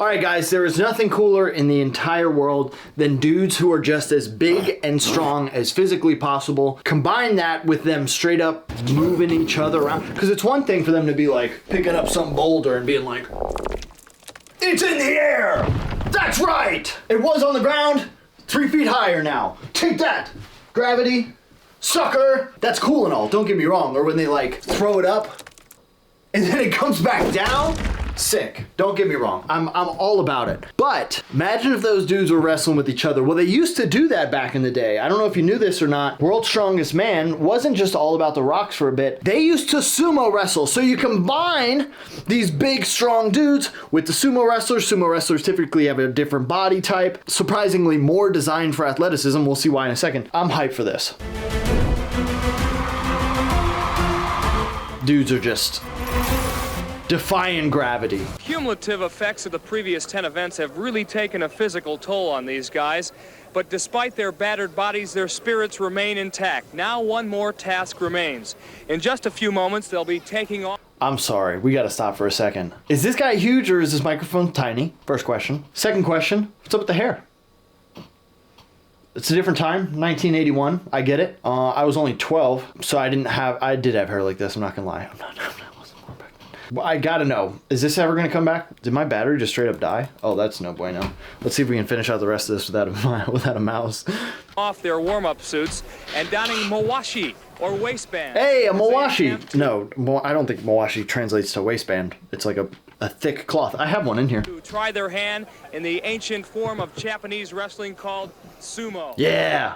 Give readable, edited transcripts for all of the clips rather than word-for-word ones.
Alright guys, there is nothing cooler in the entire world than dudes who are just as big and strong as physically possible. Combine that with them straight up moving each other around. Because it's one thing for them to be like picking up some boulder and being like, it's in the air! That's right! It was on the ground, 3 feet higher now. Take that! Gravity, sucker! That's cool and all, don't get me wrong. Or when they like throw it up and then it comes back down. Sick. Don't get me wrong. I'm all about it. But imagine if those dudes were wrestling with each other. Well, they used to do that back in the day. I don't know if you knew this or not. World's Strongest Man wasn't just all about the rocks for a bit. They used to sumo wrestle. So you combine these big, strong dudes with the sumo wrestlers. Sumo wrestlers typically have a different body type. Surprisingly more designed for athleticism. We'll see why in a second. I'm hyped for this. Dudes are just defying gravity. Cumulative effects of the previous 10 events have really taken a physical toll on these guys, but despite their battered bodies, their spirits remain intact. Now one more task remains. In just a few moments, they'll be taking off. I'm sorry, we gotta stop for a second. Is this guy huge or is this microphone tiny? First question. Second question, what's up with the hair? It's a different time, 1981, I get it. I was only 12, so I did have hair like this, I'm not gonna lie. I gotta know, is this ever gonna come back? Did my battery just straight up die? Oh, that's no bueno. Let's see if we can finish out the rest of this without a mouse. Off their warm-up suits and donning mawashi, or waistband. Hey, a mawashi! No, I don't think mawashi translates to waistband. It's like a thick cloth. I have one in here. To try their hand in the ancient form of Japanese wrestling called sumo. Yeah!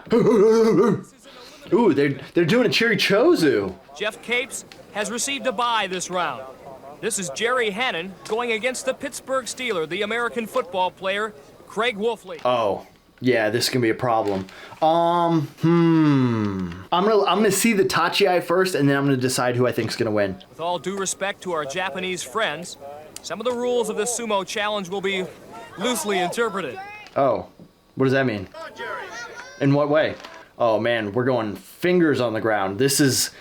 Ooh, they're doing a chirichozu. Jeff Capes has received a bye this round. This is Jerry Hannon going against the Pittsburgh Steeler, the American football player, Craig Wolfley. Oh, yeah, this can be a problem. I'm gonna see the Tachi first, and then I'm gonna decide who I think's gonna win. With all due respect to our Japanese friends, some of the rules of this sumo challenge will be loosely interpreted. Oh, what does that mean? In what way? Oh man, we're going fingers on the ground. This is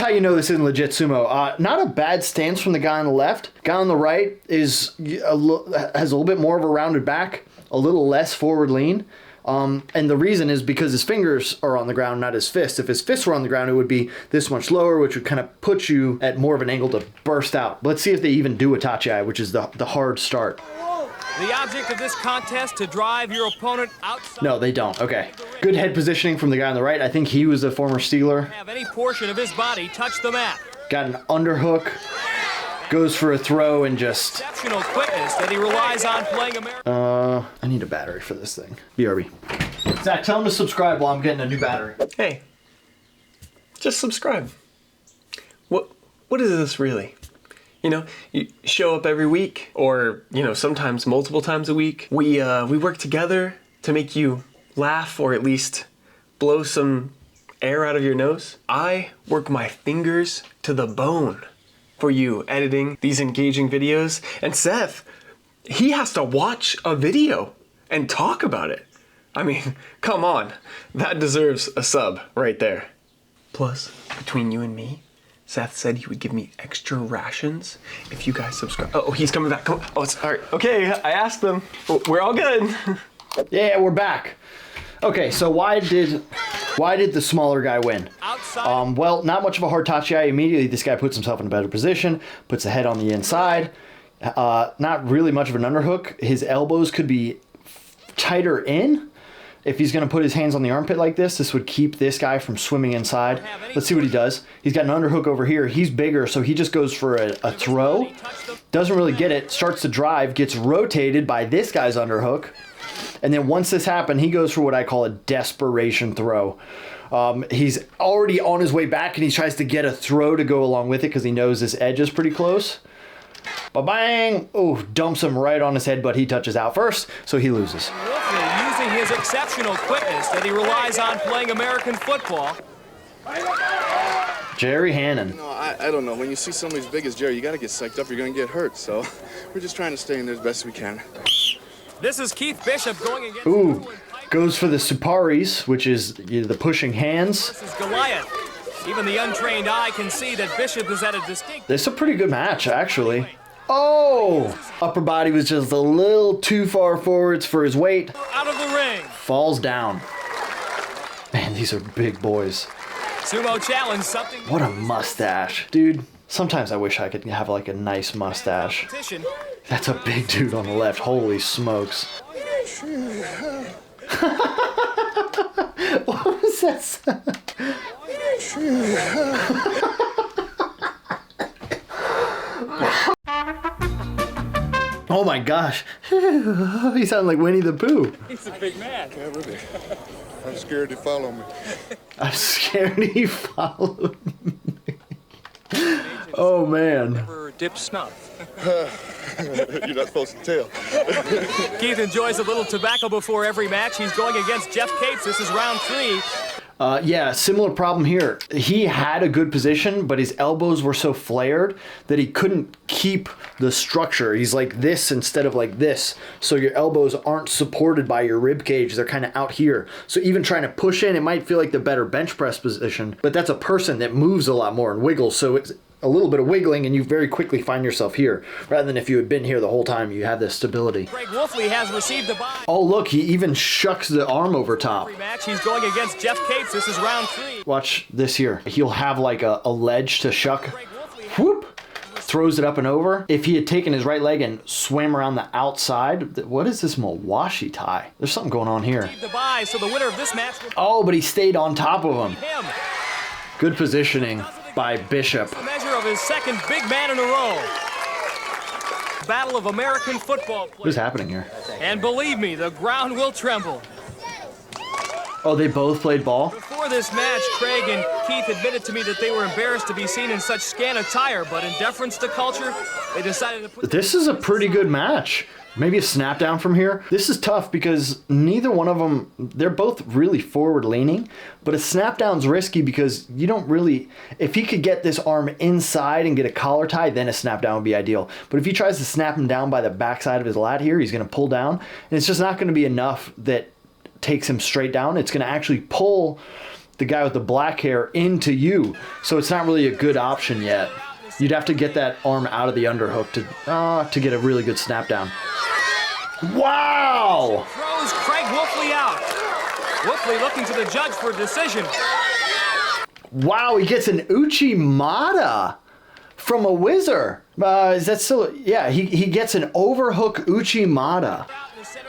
how you know this isn't legit sumo. Not a bad stance from the guy on the left. Guy on the right has a little bit more of a rounded back, a little less forward lean. And the reason is because his fingers are on the ground, not his fists. If his fists were on the ground, it would be this much lower, which would kind of put you at more of an angle to burst out. Let's see if they even do a tachi, which is the hard start. The object of this contest to drive your opponent outside. No, they don't. Okay. Good head positioning from the guy on the right. I think he was a former Steeler. Have any portion of his body touch the mat. Got an underhook. Goes for a throw and just... Exceptional quickness that he relies on playing America. I need a battery for this thing. BRB. Zach, tell him to subscribe while I'm getting a new battery. Hey. Just subscribe. What is this really? You know, you show up every week, or, you know, sometimes multiple times a week. We work together to make you laugh, or at least blow some air out of your nose. I work my fingers to the bone for you editing these engaging videos. And Seth, he has to watch a video and talk about it. I mean, come on. That deserves a sub right there. Plus, between you and me, Seth said he would give me extra rations if you guys subscribe. Oh, he's coming back. Come on. Oh, sorry. Okay, I asked them. We're all good. Yeah, we're back. Okay, so why did the smaller guy win? Outside. Well, not much of a hard tachi. Immediately, this guy puts himself in a better position, puts the head on the inside. Not really much of an underhook. His elbows could be tighter in. If he's going to put his hands on the armpit like this would keep this guy from swimming inside. Let's see what he does. He's got an underhook over here. He's bigger, so he just goes for a throw. Doesn't really get it. Starts to drive. Gets rotated by this guy's underhook. And then once this happened, he goes for what I call a desperation throw. He's already on his way back, and he tries to get a throw to go along with it because he knows this edge is pretty close. Ba-bang! Oh, dumps him right on his head, but he touches out first, so he loses. Wolfley, using his exceptional quickness that he relies on playing American football. Jerry Hannon. No, I don't know. When you see somebody as big as Jerry, you got to get psyched up. You're going to get hurt. So we're just trying to stay in there as best we can. This is Keith Bishop going against... Ooh, goes for the Suparis, which is the pushing hands. This is Goliath. Even the untrained eye can see that Bishop is at a distinct... This is a pretty good match, actually. Oh! Upper body was just a little too far forwards for his weight. Out of the ring. Falls down. Man, these are big boys. Sumo challenge, something. What a mustache. Dude, sometimes I wish I could have like a nice mustache. Competition. That's a big dude on the left. Holy smokes. What was that sound? Oh my gosh. He sounded like Winnie the Pooh. He's a big man. Yeah, really. I'm scared to follow me. I'm scared he followed me. Oh man. Never dip snuff. You're not supposed to tell. Keith enjoys a little tobacco before every match. He's going against Jeff Cates. This is round 3. Yeah, similar problem here. He had a good position, but his elbows were so flared that he couldn't keep the structure. He's like this instead of like this. So your elbows aren't supported by your rib cage. They're kind of out here. So even trying to push in, it might feel like the better bench press position, but that's a person that moves a lot more and wiggles. So it's a little bit of wiggling and you very quickly find yourself here, rather than if you had been here the whole time, you had this stability. Greg Wolfley has received the bye. Oh look, he even shucks the arm over top. Every match, he's going against Jeff Cates. This is round 3. Watch this here. He'll have like a ledge to shuck. Greg Wolfley Whoop! Throws it up and over. If he had taken his right leg and swam around the outside, what is this Mawashi tie? There's something going on here. received the bye, so the winner of this match will Oh, but he stayed on top of him. him. Good positioning by Bishop. The measure of his second big man in a row. Battle of American football What is players. happening here? And believe me, the ground will tremble. Oh, they both played ball? Before this match, Craig and Keith admitted to me that they were embarrassed to be seen in such scant attire, but in deference to culture, they decided to put... This is a pretty good match. Maybe a snap down from here. This is tough because neither one of them, they're both really forward leaning, but a snap down's risky because you don't really, if he could get this arm inside and get a collar tie, then a snap down would be ideal. But if he tries to snap him down by the backside of his lat here, he's going to pull down, and it's just not going to be enough that takes him straight down. It's going to actually pull the guy with the black hair into you. So it's not really a good option yet. You'd have to get that arm out of the underhook to get a really good snap down. Wow! Throws Craig Wolfley out. Wolfley looking to the judge for a decision. Wow, he gets an Uchimata from a whizzer. Is that still? Yeah, he gets an overhook Uchimata.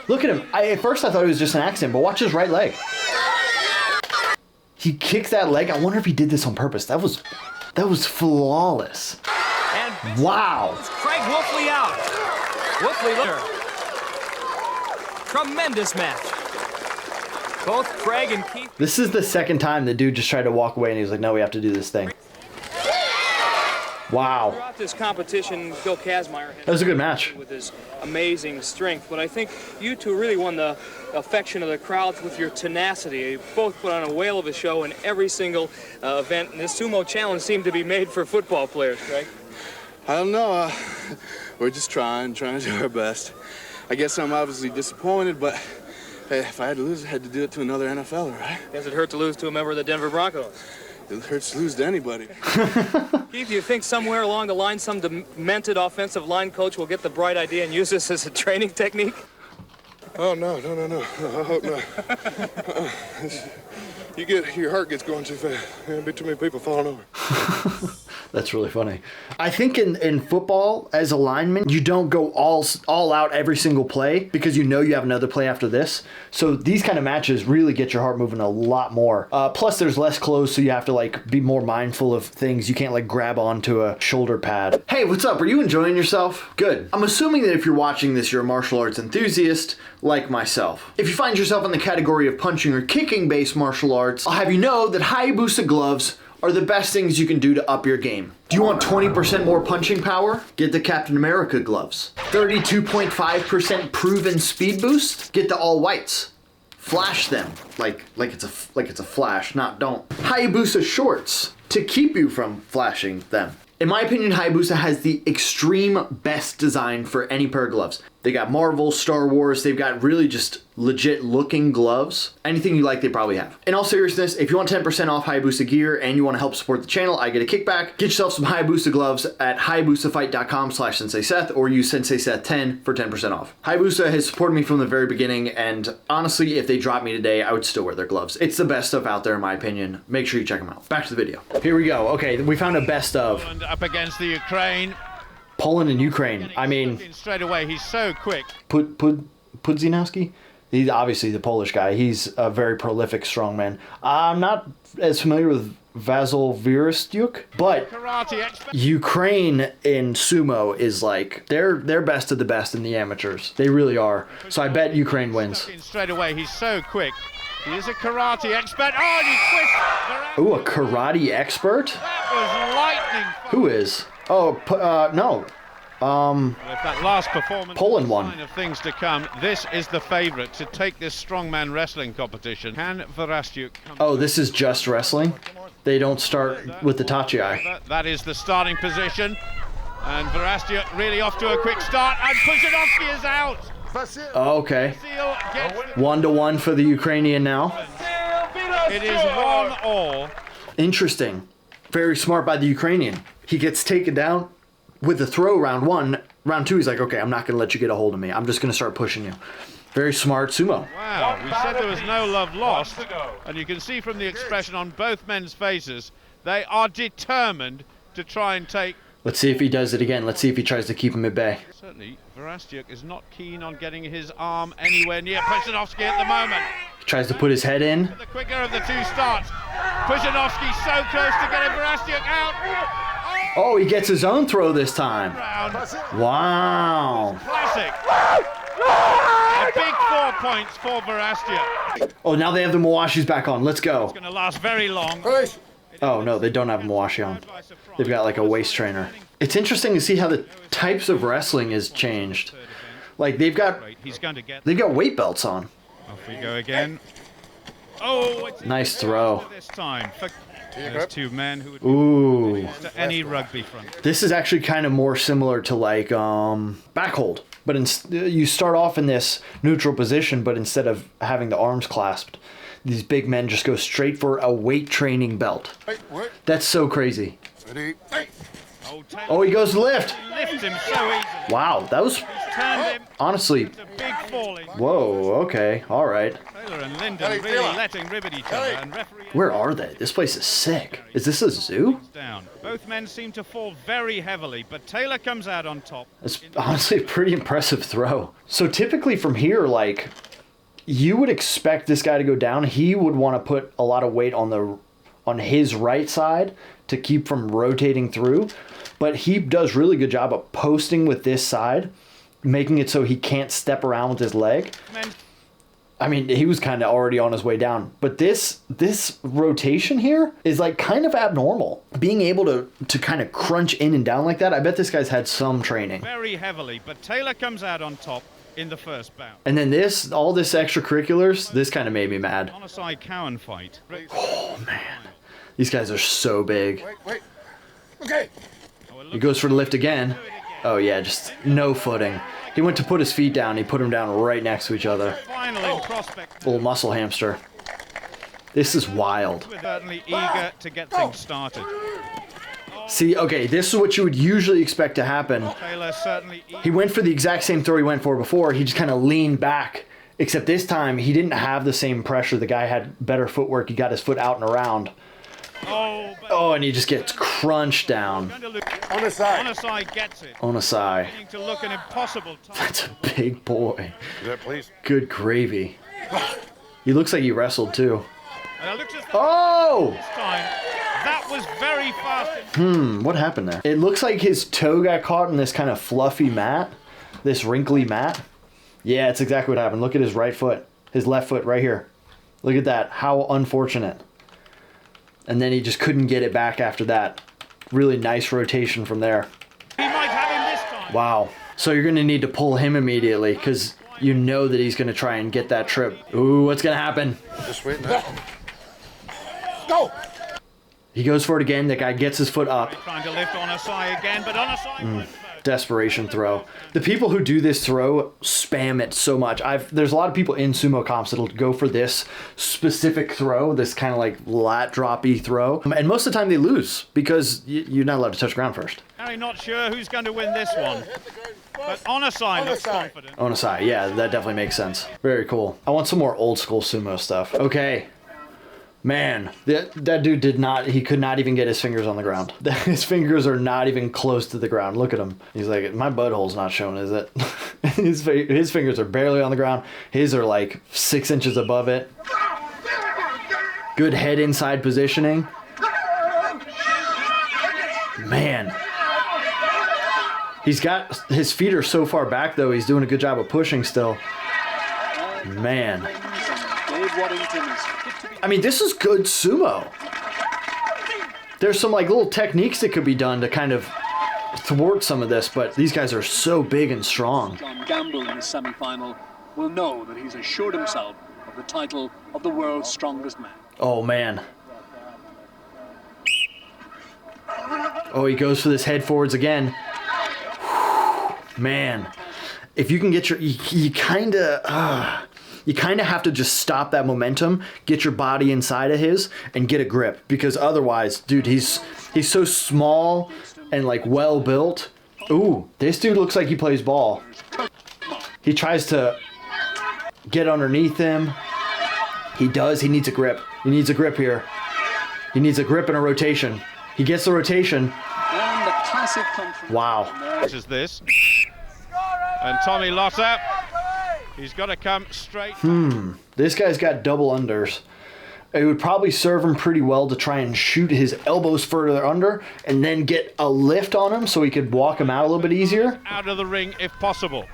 Look at him. At first I thought it was just an accident, but watch his right leg. He kicks that leg. I wonder if he did this on purpose. That was flawless. And Wow. Craig Wolfley out. Wolfley looker. Tremendous match. Both Craig and Keith. This is the second time the dude just tried to walk away and he was like, no, we have to do this thing. Wow. Throughout this competition, Bill Kazmaier That was a good match. with his amazing strength, but I think you two really won the affection of the crowds with your tenacity. You both put on a whale of a show in every single event, and this Sumo Challenge seemed to be made for football players, Craig. I don't know. We're just trying to do our best. I guess I'm obviously disappointed, but hey, if I had to lose, I had to do it to another NFLer, right? Does it hurt to lose to a member of the Denver Broncos? It hurts to lose to anybody. Keith, do you think somewhere along the line some demented offensive line coach will get the bright idea and use this as a training technique? Oh, no. I hope not. Your heart gets going too fast. There'll be too many people falling over. That's really funny. I think in football, as a lineman, you don't go all out every single play because you know you have another play after this. So these kind of matches really get your heart moving a lot more. Plus, there's less clothes, so you have to like be more mindful of things. You can't like grab onto a shoulder pad. Hey, what's up? Are you enjoying yourself? Good. I'm assuming that if you're watching this, you're a martial arts enthusiast like myself. If you find yourself in the category of punching or kicking based martial arts, I'll have you know that Hayabusa gloves are the best things you can do to up your game. Do you want 20% more punching power? Get the Captain America gloves. 32.5% proven speed boost? Get the all whites. Flash them like it's a flash, not don't. Hayabusa shorts to keep you from flashing them. In my opinion, Hayabusa has the extreme best design for any pair of gloves. They got Marvel, Star Wars. They've got really just legit looking gloves. Anything you like, they probably have. In all seriousness, if you want 10% off Hayabusa gear and you want to help support the channel, I get a kickback. Get yourself some Hayabusa gloves at hayabusafight.com/SenseiSeth or use SenseiSeth10 for 10% off. Hayabusa has supported me from the very beginning, and honestly, if they dropped me today, I would still wear their gloves. It's the best stuff out there in my opinion. Make sure you check them out. Back to the video. Here we go. Okay, we found a best of. Poland up against the Ukraine. Poland and Ukraine. I mean, straight away, he's so quick. Pudzinowski? He's obviously the Polish guy. He's a very prolific strongman. I'm not as familiar with Vasil Virastyuk, but Ukraine in sumo is like they're best of the best in the amateurs. They really are. So I bet Ukraine wins. Straight away, he's so quick. He is a karate expert. Oh, and he twists. Ooh, a karate expert? That was lightning. Who is? Oh, no. With that last performance, Poland won. Sign of things to come. This is the favourite to take this strongman wrestling competition. Can Verastyuk come? Oh, this is just wrestling? They don't start with the tachi. That is the starting position. And Verastyuk really off to a quick start. And Pudzianowski is out. Oh, okay. 1-1 for the Ukrainian now. It is 1-1. Interesting. Very smart by the Ukrainian. He gets taken down with the throw round 1. Round 2, he's like, okay, I'm not going to let you get a hold of me. I'm just going to start pushing you. Very smart sumo. Wow, we said there was no love lost. And you can see from the expression on both men's faces, they are determined to try and take... Let's see if he does it again. Let's see if he tries to keep him at bay. Certainly, Verastyuk is not keen on getting his arm anywhere near Pudzianowski at the moment. He tries to put his head in. The quicker of the two starts. Pudzianowski so close to getting Verastyuk out. Oh, he gets his own throw this time. Wow. Classic. A big 4 points for Verastyuk. Oh, now they have the Mawashis back on. Let's go. It's going to last very long. Oh, no, they don't have a Mawashi on. They've got like a waist trainer. It's interesting to see how the types of wrestling has changed. Like they've got weight belts on. Off we go again. Oh, it's nice throw. This time for those two men who would ooh. To any rugby front. This is actually kind of more similar to like back hold, but you start off in this neutral position, but instead of having the arms clasped, these big men just go straight for a weight training belt. That's so crazy. Oh, he goes to lift. Lifts him so easily. Wow, that was honestly. Big falling. Whoa, okay, all right. Taylor and Lyndon really letting ribbit each other. And referee. Where are they? This place is sick. Is this a zoo? Down. Both men seem to fall very heavily, but Taylor comes out on top. It's honestly a pretty impressive throw. So typically from here, like, you would expect this guy to go down. He would want to put a lot of weight on his right side to keep from rotating through. But he does really good job of posting with this side, making it so he can't step around with his leg. I mean, he was kind of already on his way down. But this rotation here is like kind of abnormal. Being able to kind of crunch in and down like that, I bet this guy's had some training. Very heavily, but Taylor comes out on top in the first bout. And then all this extracurriculars, this kind of made me mad. On a side Cowan fight. Oh, man. These guys are so big. Wait. Okay. He goes for the lift again. Oh, yeah, just no footing. He went to put his feet down. He put them down right next to each other. Little muscle hamster. This is wild. Certainly eager to get things started. See, okay, this is what you would usually expect to happen. He went for the exact same throw he went for before. He just kind of leaned back. Except this time, he didn't have the same pressure. The guy had better footwork. He got his foot out and around. Oh, and he just gets crunched down. On the side. On a side gets it. On a side. To look an impossible time. That's a big boy. Yeah, please. Good gravy. He looks like he wrestled too. Oh! This time, that was very fast. What happened there? It looks like his toe got caught in this kind of fluffy mat. This wrinkly mat. Yeah, it's exactly what happened. Look at his right foot. His left foot right here. Look at that. How unfortunate. And then he just couldn't get it back after that. Really nice rotation from there. He might have him this time. Wow. So you're going to need to pull him immediately because you know that he's going to try and get that trip. Ooh, what's going to happen? Just wait now. Go! He goes for it again. The guy gets his foot up. Trying to lift on a side again, but on a side. desperation throw. The people who do this throw spam it so much. There's a lot of people in sumo comps that'll go for this specific throw, this kind of like lat droppy throw. And most of the time they lose because you're not allowed to touch ground first. Harry not sure who's going to win this one. But Onasai looks confident. Onasai, yeah, that definitely makes sense. Very cool. I want some more old school sumo stuff. Okay. Man, that dude he could not even get his fingers on the ground. His fingers are not even close to the ground. Look at him. He's like, my butthole's not shown, is it? His fingers are barely on the ground. His are like 6 inches above it. Good head inside positioning. Man. His feet are so far back though, he's doing a good job of pushing still. Man. I mean, this is good sumo. There's some like little techniques that could be done to kind of thwart some of this, but these guys are so big and strong. John Gamble in the semi-final will know that he's assured himself of the title of the world's strongest man. Oh man. Oh, he goes for this head forwards again. Man, if you can get you kind of have to just stop that momentum, get your body inside of his, and get a grip. Because otherwise, dude, he's so small and like well built. Ooh, this dude looks like he plays ball. He tries to get underneath him. He does. He needs a grip. He needs a grip here. He needs a grip and a rotation. He gets the rotation. And the classic country. Wow. This is this. And Tommy Lotta, he's got to come straight. This guy's got double unders. It would probably serve him pretty well to try and shoot his elbows further under and then get a lift on him so he could walk him out a little bit easier. Out of the ring if possible.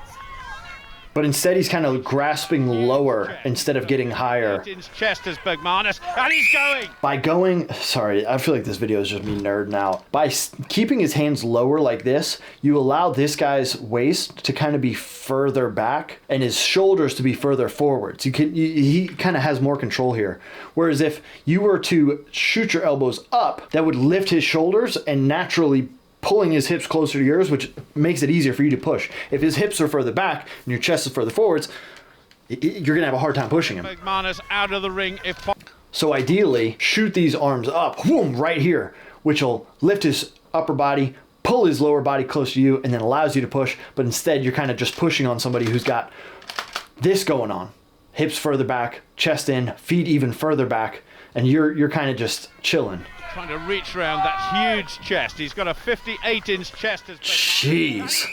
But instead he's kind of grasping lower instead of getting higher. His chest is Bergmanis, and he's going! By going, sorry, I feel like this video is just me nerding out. By keeping his hands lower like this, you allow this guy's waist to kind of be further back and his shoulders to be further forwards. He kind of has more control here. Whereas if you were to shoot your elbows up, that would lift his shoulders and naturally pulling his hips closer to yours, which makes it easier for you to push. If his hips are further back and your chest is further forwards, you're going to have a hard time pushing him. Bergmanis out of the ring if possible. So ideally, shoot these arms up, whoom, right here, which will lift his upper body, pull his lower body close to you, and then allows you to push. But instead, you're kind of just pushing on somebody who's got this going on. Hips further back, chest in, feet even further back, and you're kind of just chilling. Trying to reach around that huge chest. He's got a 58-inch chest. Jeez,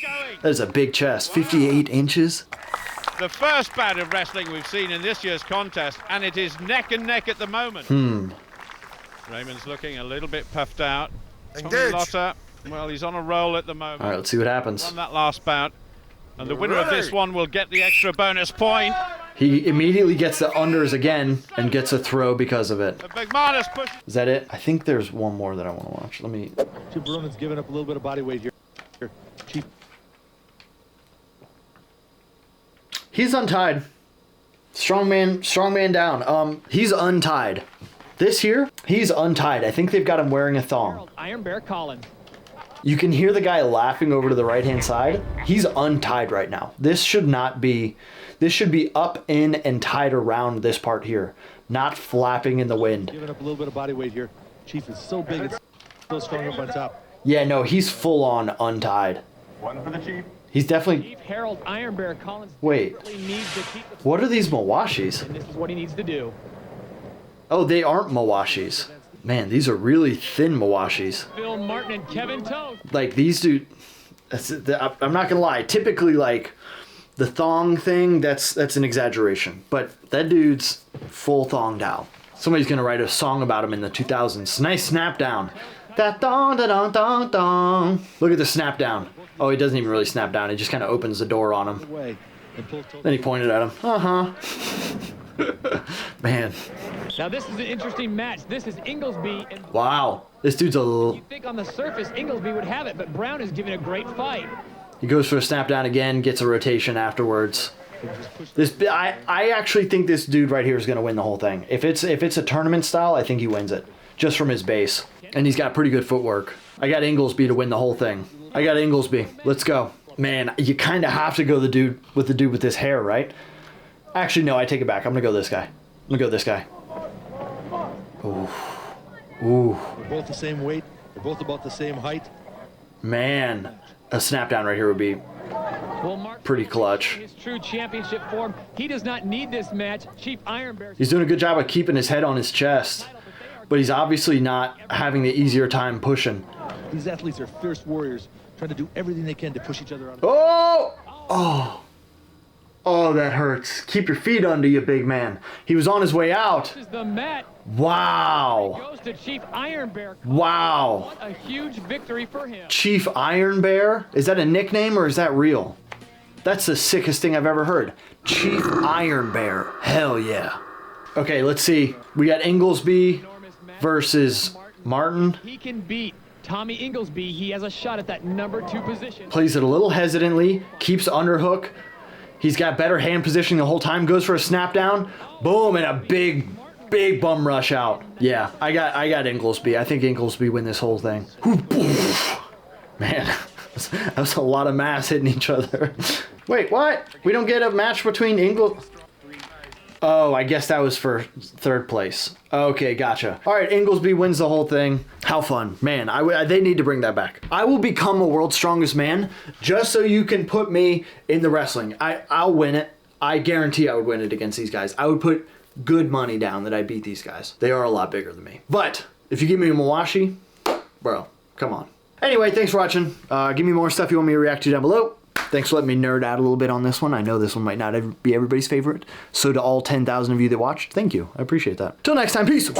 that is a big chest. 58 inches. The first bout of wrestling we've seen in this year's contest, and it is neck and neck at the moment. Raymond's looking a little bit puffed out. Tommy Lotta, well, he's on a roll at the moment. All right, let's see what happens. On that last bout. And the winner of this one will get the extra bonus point. He immediately gets the unders again and gets a throw because of it. Bergmanis push. Is that it? I think there's one more that I want to watch. Let me... Baronin's giving up a little bit of body weight here. Chief. He's untied. Strongman down. He's untied. This here, he's untied. I think they've got him wearing a thong. Iron Bear Collins. You can hear the guy laughing over to the right-hand side. He's untied right now. This should not be... This should be up, in, and tied around this part here, not flapping in the wind. Giving up a little bit of body weight here. Chief is so big, it's so strong up on top. Yeah, no, he's full-on untied. One for the Chief. He's definitely... Chief Harold Iron Bear Collins. Wait. Needs to keep the... What are these Mawashis? And this is what he needs to do. Oh, they aren't Mawashis. Man, these are really thin Mawashis. Phil Martin and Kevin Toth. Like, these dude... I'm not gonna lie. Typically, like... The thong thing, that's an exaggeration. But that dude's full thonged out. Somebody's gonna write a song about him in the 2000s. Nice snap down. That dong da dong dong dong. Look at the snap down. Oh, he doesn't even really snap down. He just kind of opens the door on him. Then he pointed at him. Man. Now this is an interesting match. This is Inglesby. And wow. This dude's a little... You think on the surface Inglesby would have it, but Brown is giving a great fight. He goes for a snap down again, gets a rotation afterwards. I actually think this dude right here is going to win the whole thing. If it's a tournament style, I think he wins it. Just from his base. And he's got pretty good footwork. I got Inglesby to win the whole thing. I got Inglesby. Let's go. Man, you kind of have to go the dude with this hair, right? Actually, no, I take it back. I'm gonna go this guy. I'm gonna go this guy. Ooh. Ooh. They're both the same weight. They're both about the same height. Man, a snap down right here would be pretty clutch. His true championship form. He does not need this match. Chief Iron Bear. He's doing a good job of keeping his head on his chest, but he's obviously not having the easier time pushing. These athletes are fierce warriors, trying to do everything they can to push each other out. Oh! Oh! Oh, that hurts. Keep your feet under you, big man. He was on his way out. This is the mat. Wow. Goes to Chief Iron Bear. Wow. What a huge victory for him. Chief Iron Bear? Is that a nickname or is that real? That's the sickest thing I've ever heard. Chief Iron Bear. Hell yeah. Okay, let's see. We got Inglesby versus Martin. He can beat Tommy Inglesby. He has a shot at that #2 position. Plays it a little hesitantly. Keeps underhook. He's got better hand positioning the whole time. Goes for a snap down. Boom, and a big bum rush out. Yeah, I got Inglesby. I think Inglesby win this whole thing. Man, that was a lot of mass hitting each other. Wait, what? We don't get a match between Oh, I guess that was for third place. Okay, gotcha. All right, Inglesby wins the whole thing. How fun. Man, they need to bring that back. I will become a world's strongest man just so you can put me in the wrestling. I'll win it. I guarantee I would win it against these guys. I would put good money down that I beat these guys. They are a lot bigger than me. But if you give me a Mawashi, bro, come on. Anyway, thanks for watching. Give me more stuff you want me to react to down below. Thanks for letting me nerd out a little bit on this one. I know this one might not be everybody's favorite. So to all 10,000 of you that watched, thank you. I appreciate that. Till next time, peace.